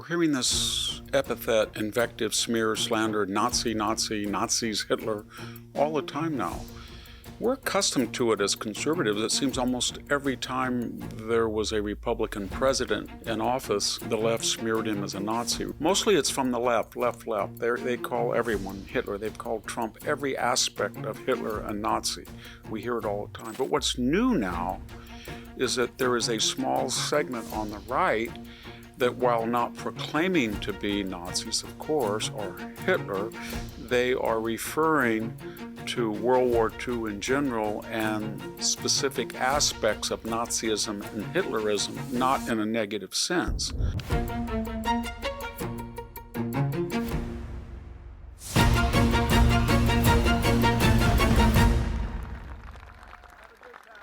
We're hearing this epithet, invective, smear, slander, Nazi, Nazis, Hitler, all the time now. We're accustomed to it as conservatives. It seems almost every time there was a Republican president in office, the left smeared him as a Nazi. Mostly it's from the left. They call everyone Hitler. They've called Trump every aspect of Hitler a Nazi. We hear it all the time. But what's new now is that there is a small segment on the right that, while not proclaiming to be Nazis, of course, or Hitler, they are referring to World War II in general and specific aspects of Nazism and Hitlerism, not in a negative sense.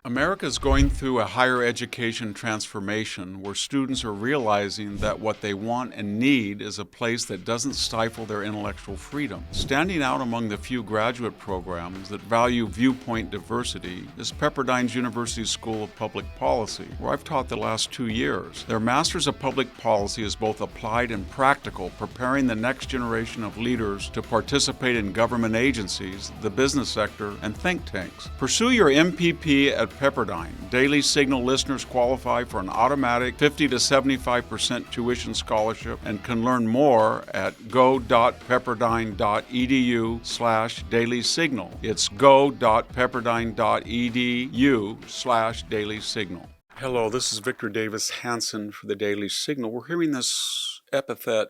America is going through a higher education transformation where students are realizing that what they want and need is a place that doesn't stifle their intellectual freedom. Standing out among the few graduate programs that value viewpoint diversity is Pepperdine's University School of Public Policy, where I've taught the last 2 years. Their Masters of Public Policy is both applied and practical, preparing the next generation of leaders to participate in government agencies, the business sector, and think tanks. Pursue your MPP at Pepperdine. Daily Signal listeners qualify for an automatic 50 to 75% tuition scholarship and can learn more at go.pepperdine.edu/Daily Signal. It's go.pepperdine.edu/Daily Signal. Hello, this is Victor Davis Hanson for the Daily Signal. We're hearing this epithet,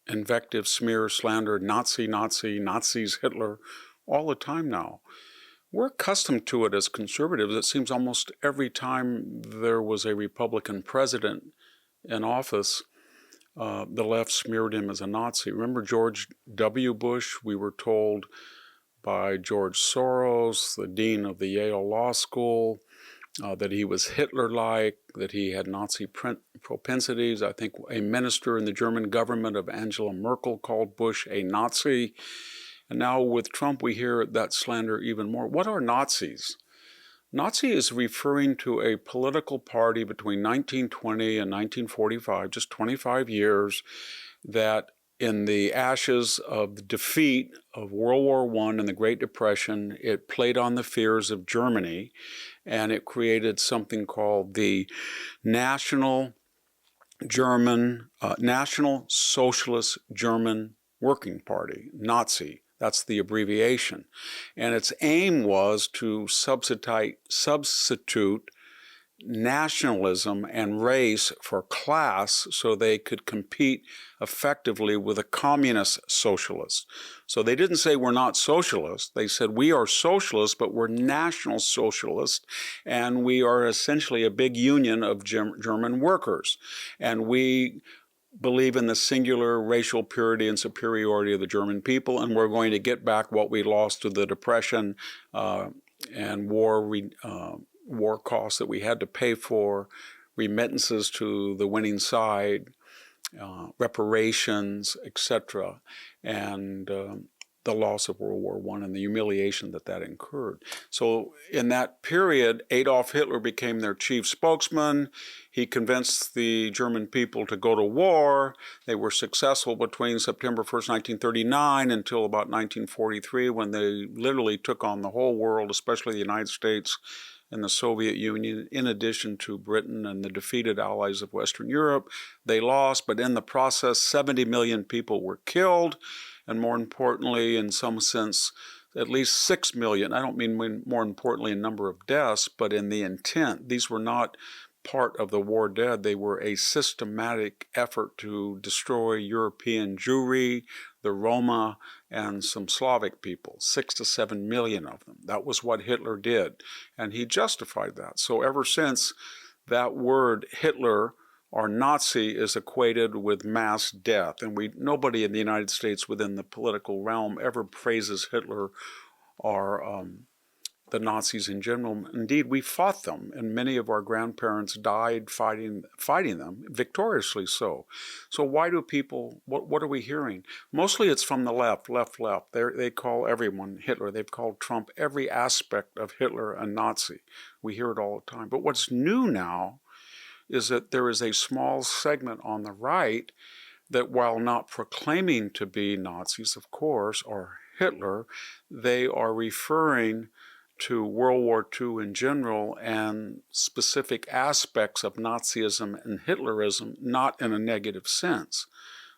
invective, smear, slander, Nazi, Nazis, Hitler, all the time now. We're accustomed to it as conservatives. It seems almost every time there was a Republican president in office, the left smeared him as a Nazi. Remember George W. Bush? We were told by George Soros, the dean of the Yale Law School, that he was Hitler-like, that he had Nazi propensities. I think a minister in the German government of Angela Merkel called Bush a Nazi. And now with Trump, we hear that slander even more. What are Nazis? Nazi is referring to a political party between 1920 and 1945, just 25 years, that in the ashes of the defeat of World War I and the Great Depression, it played on the fears of Germany, and it created something called the National Socialist German Working Party, Nazi. That's the abbreviation. And its aim was to substitute nationalism and race for class so they could compete effectively with the communist socialists. So they didn't say we're not socialists. They said we are socialists, but we're national socialists, and we are essentially a big union of German workers. And we believe in the singular racial purity and superiority of the German people, and we're going to get back what we lost to the Depression and war costs that we had to pay for, remittances to the winning side, reparations, etc., and the loss of World War I and the humiliation that incurred. So in that period, Adolf Hitler became their chief spokesman. He convinced the German people to go to war. They were successful between September 1st, 1939 until about 1943, when they literally took on the whole world, especially the United States and the Soviet Union, in addition to Britain and the defeated allies of Western Europe. They lost, but in the process, 70 million people were killed. And more importantly, in some sense, at least 6 million, I don't mean more importantly in number of deaths, but in the intent. These were not part of the war dead. They were a systematic effort to destroy European Jewry, the Roma, and some Slavic people, 6 to 7 million of them. That was what Hitler did, and he justified that. So ever since, that word Hitler or Nazi is equated with mass death, and nobody in the United States within the political realm ever praises Hitler or the Nazis in general. Indeed, we fought them, and many of our grandparents died fighting them, victoriously so. So why do people, what are we hearing? Mostly it's from the left. They call everyone Hitler. They've called Trump every aspect of Hitler a Nazi. We hear it all the time. But what's new now is that there is a small segment on the right that while not proclaiming to be Nazis, of course, or Hitler, they are referring to World War II in general and specific aspects of Nazism and Hitlerism, not in a negative sense.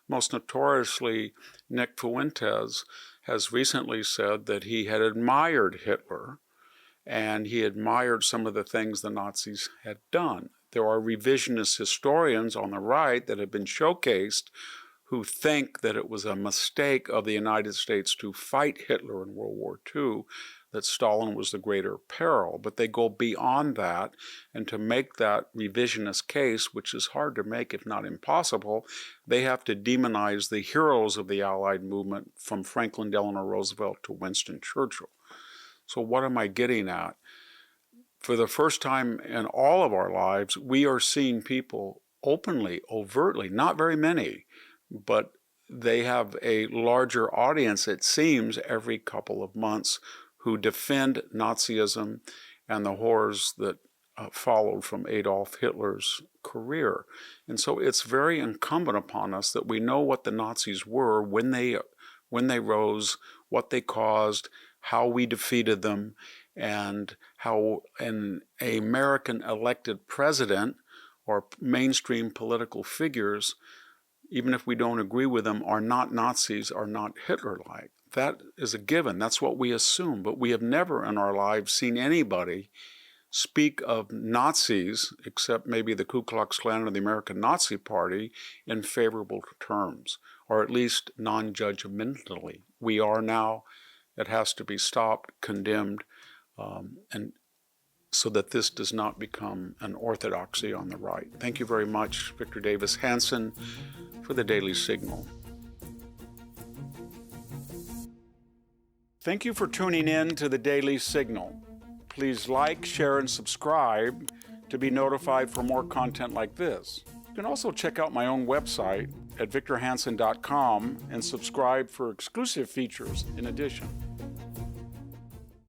Most notoriously, Nick Fuentes has recently said that he had admired Hitler and he admired some of the things the Nazis had done. There are revisionist historians on the right that have been showcased who think that it was a mistake of the United States to fight Hitler in World War II, that Stalin was the greater peril. But they go beyond that, and to make that revisionist case, which is hard to make if not impossible, they have to demonize the heroes of the Allied movement from Franklin Delano Roosevelt to Winston Churchill. So what am I getting at? For the first time in all of our lives, we are seeing people openly, overtly, not very many, but they have a larger audience, it seems, every couple of months who defend Nazism and the horrors that followed from Adolf Hitler's career. And so it's very incumbent upon us that we know what the Nazis were, when they rose, what they caused, how we defeated them, and how an American elected president or mainstream political figures, even if we don't agree with them, are not Nazis, are not Hitler-like. That is a given. That's what we assume. But we have never in our lives seen anybody speak of Nazis, except maybe the Ku Klux Klan or the American Nazi Party, in favorable terms, or at least non-judgmentally. We are now. It has to be stopped, condemned, and so that this does not become an orthodoxy on the right. Thank you very much, Victor Davis Hanson, for the Daily Signal. Thank you for tuning in to the Daily Signal. Please like, share, and subscribe to be notified for more content like this. You can also check out my own website at victorhanson.com and subscribe for exclusive features in addition.